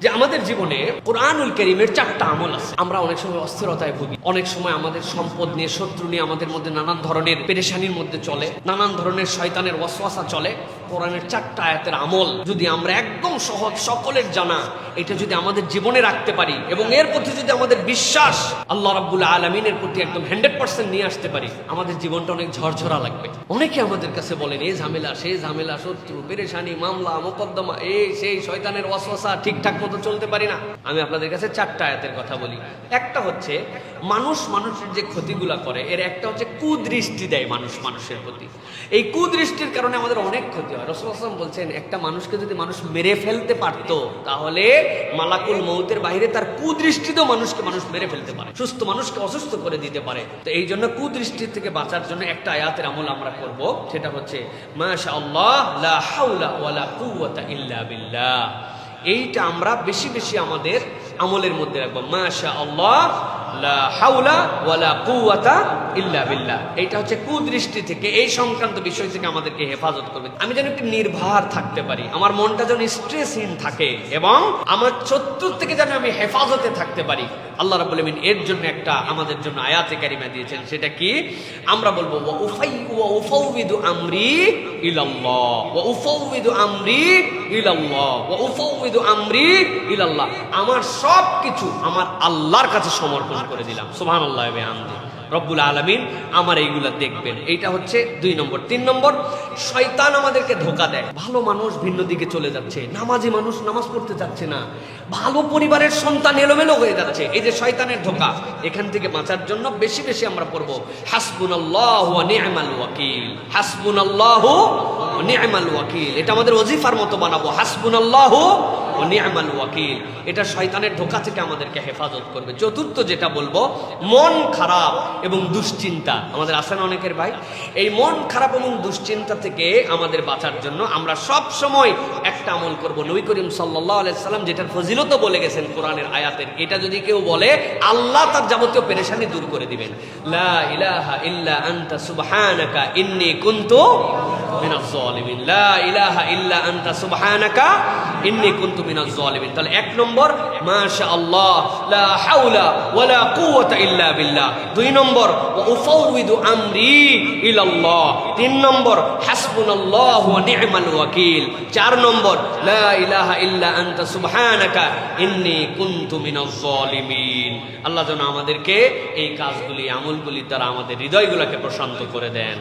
যে আমাদের জীবনে কোরআনুল কারীমের 4টা আমল আছে। আমরা অনেক সময় অস্থিরতায় ভুগি, অনেক সময় আমাদের সম্পদ নিয়ে, শত্রু নিয়ে আমাদের মধ্যে নানান ধরনের পেরেশানির মধ্যে চলে, নানান ধরনের শয়তানের ওয়াসওয়াসা চলে। কোরআনের 4টা আয়াতের আমল যদি আমরা একদম সহজ, সকলের জানা, এটা যদি আমাদের জীবনে রাখতে পারি এবং এর প্রতি যদি আমাদের বিশ্বাস আল্লাহ রাব্বুল আলামিনের প্রতি একদম 100% নিয়ে আসতে পারি, আমাদের জীবনটা অনেক ঝরঝরা লাগবে। অনেকে আমাদের কাছে বলেন এই ঝামেলা, সেই ঝামেলা, শত্রু, পেরেশানি, মামলা, মোকদ্দমা, এই সেই শয়তানের ওয়াসওয়াসা, ঠিকঠাক মতো চলতে পারি না। আমি আপনাদের কাছে 4টা আয়াতের কথা বলি। একটা হচ্ছে মানুষের যে ক্ষতিগুলা করে, এর একটা হচ্ছে কুদৃষ্টি দেয় মানুষের প্রতি। এই কুদৃষ্টির কারণে আমাদের অনেক ক্ষতি হয়। রাসূলুল্লাহ সাল্লাল্লাহু আলাইহি ওয়াসাল্লাম বলছেন, একটা মানুষকে যদি মানুষ মেরে ফেলতে পারতো, তাহলে মালাকুল মউতের বাইরে তার কুদৃষ্টিতেও মানুষ মেরে ফেলতে পারে, সুস্থ মানুষকে অসুস্থ করে দিতে পারে। তো এই জন্য কুদৃষ্টি থেকে বাঁচার জন্য একটা আয়াতের আমল আমরা করব, সেটা হচ্ছে মাশাআল্লাহ লা হাওলা ওয়ালা কুওয়াতা ইল্লা বিল্লাহ। এইটা আমরা বেশি বেশি আমাদের আমলের মধ্যে রাখবো। মাশাআল্লাহ লা হাওলা ওয়ালা কুওয়াতা ইল্লা বিল্লাহ। এইটা হচ্ছে কুদৃষ্টি থেকে, এই সংক্রান্ত বিষয় থেকে আমাদেরকে হেফাজত করবে। আমি যেন একটু নির্ভর থাকতে পারি, আমার মনটা যেন স্ট্রেসহীন থাকে এবং আমার শত্রুর থেকে যেন আমি হেফাজতে থাকতে পারি। আল্লাহ রাব্বুল আলামিন এর জন্য একটা আমাদের জন্য আয়াতে কারিমা দিয়েছেন। সেটা কি? আমরা বলবো ওয়া উফাউযিদু আমরি ইলাল্লাহ, ওয়া উফাউযিদু আমরি ইলাল্লাহ, ওয়া উফাউযিদু আমরি ইলাল্লাহ। আমার সব কিছু আমার আল্লাহর কাছে সমর্পণ করে দিলাম। সুবহানাল্লাহ ওয়া বিহামদিহি। রব্বুল আলামিন আমার এইগুলা দেখবেন। এইটা হচ্ছে 2 নম্বর। 3 নম্বর, শয়তান আমাদেরকে ধোঁকা দেয়। ভালো মানুষ ভিন্ন দিকে চলে যাচ্ছে, নামাজি মানুষ নামাজ পড়তে যাচ্ছে না, ভালো পরিবারের সন্তান এলোমেলো হয়ে যাচ্ছে। এই যে শয়তানের ধোঁকা, এখান থেকে বাঁচার জন্য বেশি বেশি আমরা পড়বো হাসবুনাল্লাহু ওয়া নি'মাল ওয়াকিল, হাসবুনাল্লাহু ওয়া নি'মাল ওয়াকিল। এটা আমাদের ওজিফার মতো বানাবো, হাসবুনাল্লাহু ওয়া নি'মাল ওয়াকিল। এটা শয়তানের ধোঁকা থেকে আমাদেরকে হেফাজত করবে। চতুর্থ যেটা বলবো, মন খারাপ এবং দুশ্চিন্তা। আমাদের আছে না অনেকের ভাই, এই মন খারাপ এবং দুশ্চিন্তা থেকে আমাদের বাঁচার জন্য আমরা সব সময় একটা আমল করব। নবী করিম সাল্লাল্লাহু আলাইহি সাল্লাম যেটার ফজিলত বলে গেছেন কোরআনের আয়াতের, এটা যদি কেউ বলে, আল্লাহ তার যাবতীয় পেরেশানি দূর করে দিবেন। লা ইলাহা ইল্লা আনতা সুবহানাকা ইন্নী কুনতু মিনাজ জালিমিন, লা ইলাহা ইল্লা আনতা সুবহানাকা ইন্নী কুনতু মিনাজ জালিমিন। তাহলে 1 নম্বর মাশাআল্লাহ লা হাওলা ওয়ালা কুওয়াতা ইল্লা বিল্লাহ। 2 নম্বর ওয়া উফাউযিদু আমরি ইলাল্লাহ। 3 নম্বর হাসবুনাল্লাহু ওয়া নি'মাল ওয়াকিল। 4 নম্বর লা ইলাহা ইল্লা আনতা সুবহানাকা ইন্নী কুনতু মিনাজ জালিমিন। আল্লাহ যেন আমাদেরকে এই কাজগুলি, আমলগুলি দ্বারা আমাদের হৃদয়গুলোকে প্রশান্ত করে দেন।